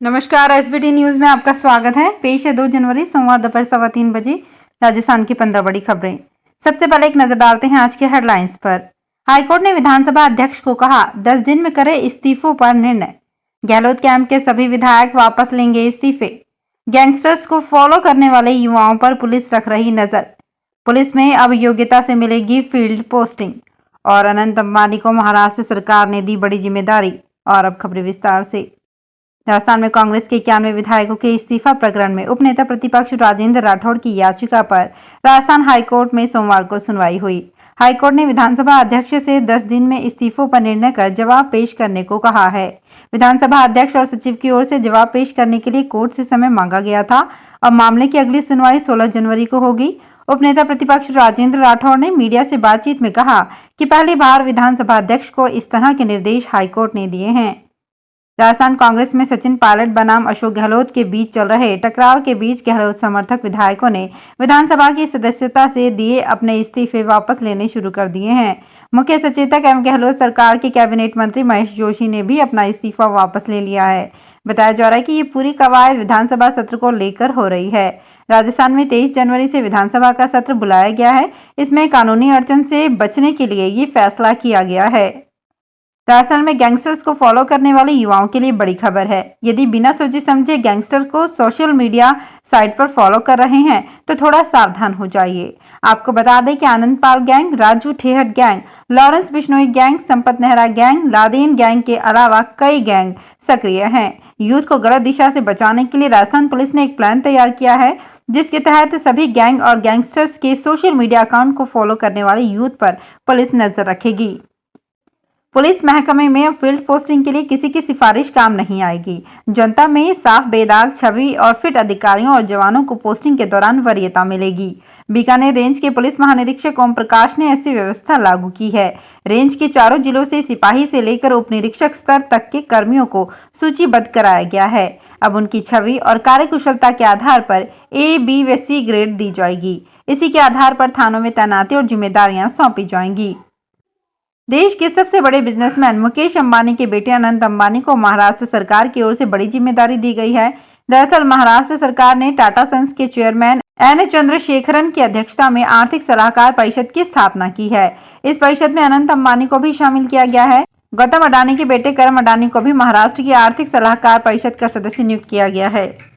नमस्कार, SBT news में आपका स्वागत है। पेश है 2 जनवरी सोमवार दोपहर 3:15 बजे राजस्थान की 15 बड़ी खबरें। सबसे पहले एक नजर डालते हैं आज के हेडलाइंस पर। हाईकोर्ट ने विधानसभा अध्यक्ष को कहा 10 दिन में करे इस्तीफों पर निर्णय। गहलोत कैंप के सभी विधायक वापस लेंगे इस्तीफे। गैंगस्टर्स को फॉलो करने वाले युवाओं पर पुलिस रख रही नजर। पुलिस में अब योग्यता से मिलेगी फील्ड पोस्टिंग। और अनंत अंबानी को महाराष्ट्र सरकार ने दी बड़ी जिम्मेदारी। और अब खबरें विस्तार से। राजस्थान में कांग्रेस के 91 विधायकों के इस्तीफा प्रकरण में उपनेता प्रतिपक्ष राजेंद्र राठौड़ की याचिका पर राजस्थान हाईकोर्ट में सोमवार को सुनवाई हुई। हाईकोर्ट ने विधानसभा अध्यक्ष से 10 दिन में इस्तीफों पर निर्णय कर जवाब पेश करने को कहा है। विधानसभा अध्यक्ष और सचिव की ओर से जवाब पेश करने के लिए कोर्ट से समय मांगा गया था। अब मामले की अगली सुनवाई 16 जनवरी को होगी। उपनेता प्रतिपक्ष राजेंद्र राठौड़ ने मीडिया से बातचीत में कहा कि पहली बार विधानसभा अध्यक्ष को इस तरह के निर्देश हाईकोर्ट ने दिए हैं। राजस्थान कांग्रेस में सचिन पायलट बनाम अशोक गहलोत के बीच चल रहे टकराव के बीच गहलोत समर्थक विधायकों ने विधानसभा की सदस्यता से दिए अपने इस्तीफे वापस लेने शुरू कर दिए हैं। मुख्य सचेतक एवं गहलोत सरकार के कैबिनेट मंत्री महेश जोशी ने भी अपना इस्तीफा वापस ले लिया है। बताया जा रहा है कि ये पूरी कवायद विधानसभा सत्र को लेकर हो रही है। राजस्थान में 23 जनवरी से विधानसभा का सत्र बुलाया गया है। इसमें कानूनी अड़चन से बचने के लिए ये फैसला किया गया है। राजस्थान में गैंगस्टर्स को फॉलो करने वाले युवाओं के लिए बड़ी खबर है। यदि बिना सोचे समझे गैंगस्टर को सोशल मीडिया साइट पर फॉलो कर रहे हैं तो थोड़ा सावधान हो जाइए। आपको बता दें कि Anandpal gang, Raju Thehat gang, Lawrence Bishnoi gang, Sampat Nehra gang, Laden gang के अलावा कई गैंग सक्रिय हैं। यूथ को गलत दिशा से बचाने के लिए राजस्थान पुलिस ने एक प्लान तैयार किया है, जिसके तहत सभी गैंग और गैंगस्टर्स के सोशल मीडिया अकाउंट को फॉलो करने वाले यूथ पर पुलिस नजर रखेगी। पुलिस महकमे में अब फील्ड पोस्टिंग के लिए किसी की सिफारिश काम नहीं आएगी। जनता में साफ बेदाग छवि और फिट अधिकारियों और जवानों को पोस्टिंग के दौरान वरीयता मिलेगी। बीकानेर रेंज के पुलिस महानिरीक्षक ओम प्रकाश ने ऐसी व्यवस्था लागू की है। रेंज के चारों जिलों से सिपाही से लेकर उप निरीक्षक स्तर तक के कर्मियों को सूचीबद्ध कराया गया है। अब उनकी छवि और कार्यकुशलता के आधार पर A, B व C ग्रेड दी जाएगी। इसी के आधार पर थानों में तैनाती और जिम्मेदारियां सौंपी जाएंगी। देश के सबसे बड़े बिजनेसमैन मुकेश अंबानी के बेटे अनंत अंबानी को महाराष्ट्र सरकार की ओर से बड़ी जिम्मेदारी दी गई है। दरअसल महाराष्ट्र सरकार ने टाटा सन्स के चेयरमैन N चंद्रशेखरन की अध्यक्षता में आर्थिक सलाहकार परिषद की स्थापना की है। इस परिषद में अनंत अंबानी को भी शामिल किया गया है। गौतम अडानी के बेटे करम अडानी को भी महाराष्ट्र की आर्थिक सलाहकार परिषद का सदस्य नियुक्त किया गया है।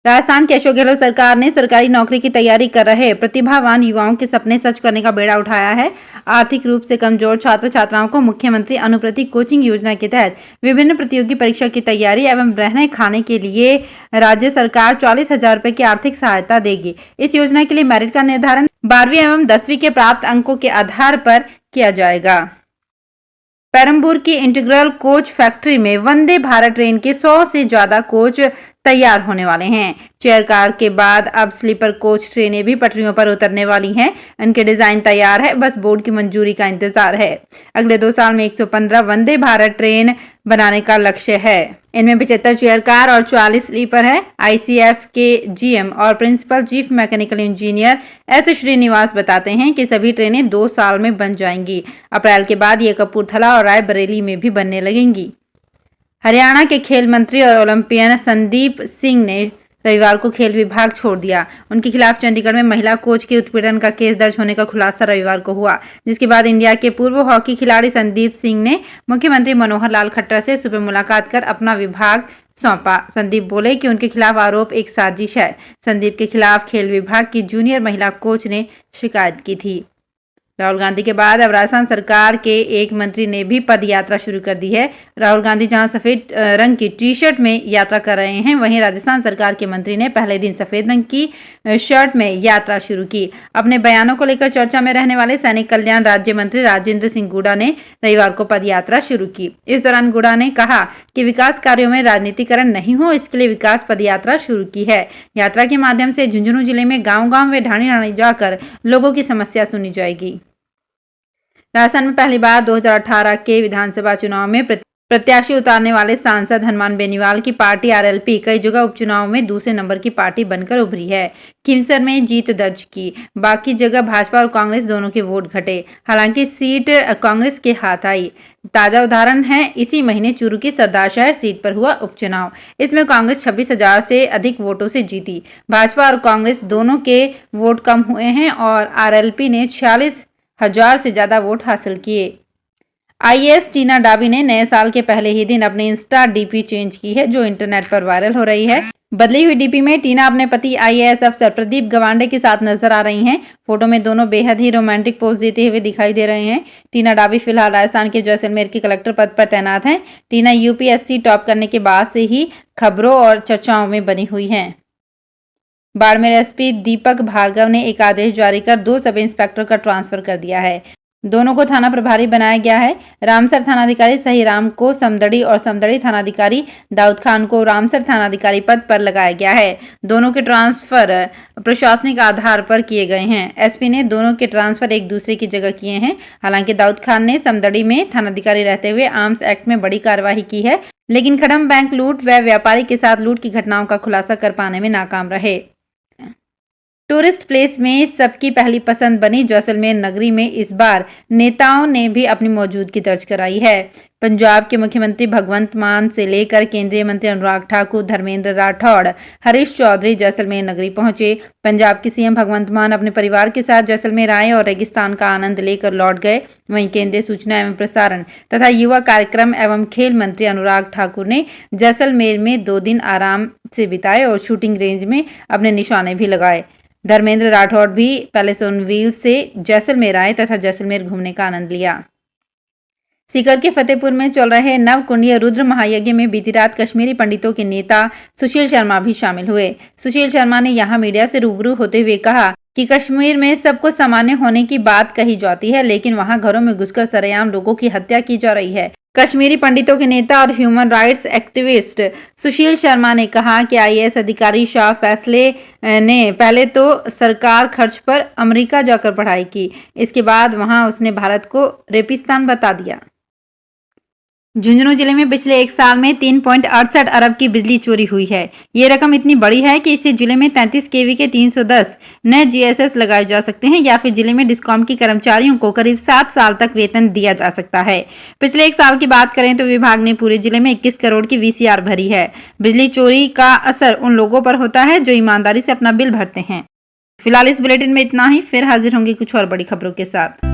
राजस्थान की अशोक गहलोत सरकार ने सरकारी नौकरी की तैयारी कर रहे प्रतिभावान युवाओं के सपने सच करने का बेड़ा उठाया है। आर्थिक रूप से कमजोर छात्र छात्राओं को मुख्यमंत्री अनुप्रति कोचिंग योजना के तहत विभिन्न प्रतियोगी परीक्षा की तैयारी एवं रहने खाने के लिए राज्य सरकार 40,000 रुपए की आर्थिक सहायता देगी। इस योजना के लिए मेरिट का निर्धारण 12वीं एवं 10वीं के प्राप्त अंकों के आधार पर किया जाएगा। पेरम्बूर की इंटीग्रल कोच फैक्ट्री में वंदे भारत ट्रेन के 100 से ज्यादा कोच तैयार होने वाले हैं। चेयर कार के बाद अब स्लीपर कोच ट्रेनें भी पटरियों पर उतरने वाली हैं। इनके डिजाइन तैयार है, बस बोर्ड की मंजूरी का इंतजार है। अगले 2 साल में 115 वंदे भारत ट्रेन बनाने का लक्ष्य है। इनमें 75 चेयर कार और 44 स्लीपर है। ICF के GM और principal chief mechanical engineer S Srinivas बताते हैं कि सभी ट्रेनें 2 साल में बन जाएंगी। अप्रैल के बाद ये कपूरथला और रायबरेली में भी बनने लगेंगी। हरियाणा के खेल मंत्री और ओलंपियन संदीप सिंह ने रविवार को खेल विभाग छोड़ दिया। उनके खिलाफ चंडीगढ़ में महिला कोच के उत्पीड़न का केस दर्ज होने का खुलासा रविवार को हुआ, जिसके बाद इंडिया के पूर्व हॉकी खिलाड़ी संदीप सिंह ने मुख्यमंत्री मनोहर लाल खट्टर से सुबह मुलाकात कर अपना विभाग सौंपा। संदीप बोले कि उनके खिलाफ आरोप एक साजिश है। संदीप के खिलाफ खेल विभाग की जूनियर महिला कोच ने शिकायत की थी। राहुल गांधी के बाद अब राजस्थान सरकार के एक मंत्री ने भी पद यात्रा शुरू कर दी है। राहुल गांधी जहां सफेद रंग की टी-शर्ट में यात्रा कर रहे हैं, वहीं राजस्थान सरकार के मंत्री ने पहले दिन सफेद रंग की शर्ट में यात्रा शुरू की। अपने बयानों को लेकर चर्चा में रहने वाले सैनिक कल्याण राज्य मंत्री राजेंद्र सिंह गुड़ा ने रविवार को पद यात्रा शुरू की। इस दौरान गुड़ा ने कहा कि विकास कार्यों में राजनीतिकरण नहीं हो, इसके लिए विकास पद यात्रा शुरू की है। यात्रा के माध्यम से झुंझुनू जिले में गाँव-गाँव व ढाणी-ढाणी जाकर लोगों की समस्या सुनी जाएगी। राजस्थान में पहली बार 2018 के विधानसभा चुनाव में प्रत्याशी उतारने वाले सांसद हनुमान बेनीवाल की पार्टी आरएलपी कई जगह उपचुनाव में दूसरे नंबर की पार्टी बनकर उभरी है। खींवसर में जीत दर्ज की, बाकी जगह भाजपा और कांग्रेस दोनों के वोट घटे। हालांकि सीट कांग्रेस के हाथ आई। ताजा उदाहरण है इसी महीने चूरू की सरदारशहर सीट पर हुआ उपचुनाव। इसमें कांग्रेस 26,000 से अधिक वोटों से जीती। भाजपा और कांग्रेस दोनों के वोट कम हुए हैं और आरएलपी ने 46,000 से ज्यादा वोट हासिल किए। आईएएस टीना डाबी ने नए साल के पहले ही दिन अपनी इंस्टा डीपी चेंज की है, जो इंटरनेट पर वायरल हो रही है। बदली हुई डीपी में टीना अपने पति आईएएस अफसर प्रदीप गवांडे के साथ नजर आ रही हैं। फोटो में दोनों बेहद ही रोमांटिक पोज देते हुए दिखाई दे रहे हैं। टीना डाबी फिलहाल राजस्थान के जैसलमेर के कलेक्टर पद पर तैनात हैं। टीना यूपीएससी टॉप करने के बाद से ही खबरों और चर्चाओं में बनी हुई हैं। बाड़मेर एसपी दीपक भार्गव ने एक आदेश जारी कर 2 सब इंस्पेक्टर का ट्रांसफर कर दिया है। दोनों को थाना प्रभारी बनाया गया है। रामसर थानाधिकारी सहीराम को समदड़ी और समदड़ी थानाधिकारी दाऊद खान को रामसर थानाधिकारी पद पर लगाया गया है। दोनों के ट्रांसफर प्रशासनिक आधार पर किए गए हैं। एसपी ने दोनों के ट्रांसफर एक दूसरे की जगह किए हैं। हालांकि दाऊद खान ने समदड़ी में थानाधिकारी रहते हुए आर्म्स एक्ट में बड़ी कार्रवाई की है, लेकिन खड़म बैंक लूट व व्यापारी के साथ लूट की घटनाओं का खुलासा कर पाने में नाकाम रहे। टूरिस्ट प्लेस में सबकी पहली पसंद बनी जैसलमेर नगरी में इस बार नेताओं ने भी अपनी मौजूदगी दर्ज कराई है। पंजाब के मुख्यमंत्री भगवंत मान से लेकर केंद्रीय मंत्री अनुराग ठाकुर, धर्मेंद्र राठौड़, हरीश चौधरी जैसलमेर नगरी पहुंचे। पंजाब के सीएम भगवंत मान अपने परिवार के साथ जैसलमेर आए और रेगिस्तान का आनंद लेकर लौट गए। वहीं केंद्रीय सूचना एवं प्रसारण तथा युवा कार्यक्रम एवं खेल मंत्री अनुराग ठाकुर ने जैसलमेर में 2 दिन आराम से बिताए और शूटिंग रेंज में अपने निशाने भी लगाए। धर्मेंद्र राठौड़ भी पैलेस ऑन व्हील्स से जैसलमेर आए तथा जैसलमेर घूमने का आनंद लिया। सीकर के फतेहपुर में चल रहे नवकुंडीय रुद्र महायज्ञ में बीती रात कश्मीरी पंडितों के नेता सुशील शर्मा भी शामिल हुए। सुशील शर्मा ने यहां मीडिया से रूबरू होते हुए कहा कि कश्मीर में सबको सामान्य होने की बात कही जाती है, लेकिन वहां घरों में घुसकर सरेआम लोगों की हत्या की जा रही है। कश्मीरी पंडितों के नेता और human rights activist Sushil Sharma ने कहा कि आईएएस अधिकारी शाह फैसले ने पहले तो सरकार खर्च पर अमेरिका जाकर पढ़ाई की, इसके बाद वहां उसने भारत को रेपिस्तान बता दिया। झुंझुनू जिले में पिछले 1 साल में 3.68 अरब की बिजली चोरी हुई है। ये रकम इतनी बड़ी है कि इससे जिले में 33 केवी के 310 नए जीएसएस लगाए जा सकते हैं या फिर जिले में डिस्कॉम के कर्मचारियों को करीब 7 साल तक वेतन दिया जा सकता है। पिछले 1 साल की बात करें तो विभाग ने पूरे जिले में 21 करोड़ की वीसीआर भरी है। बिजली चोरी का असर उन लोगों पर होता है जो ईमानदारी से अपना बिल भरते हैं। फिलहाल इस बुलेटिन में इतना ही, फिर हाजिर होंगे कुछ और बड़ी खबरों के साथ।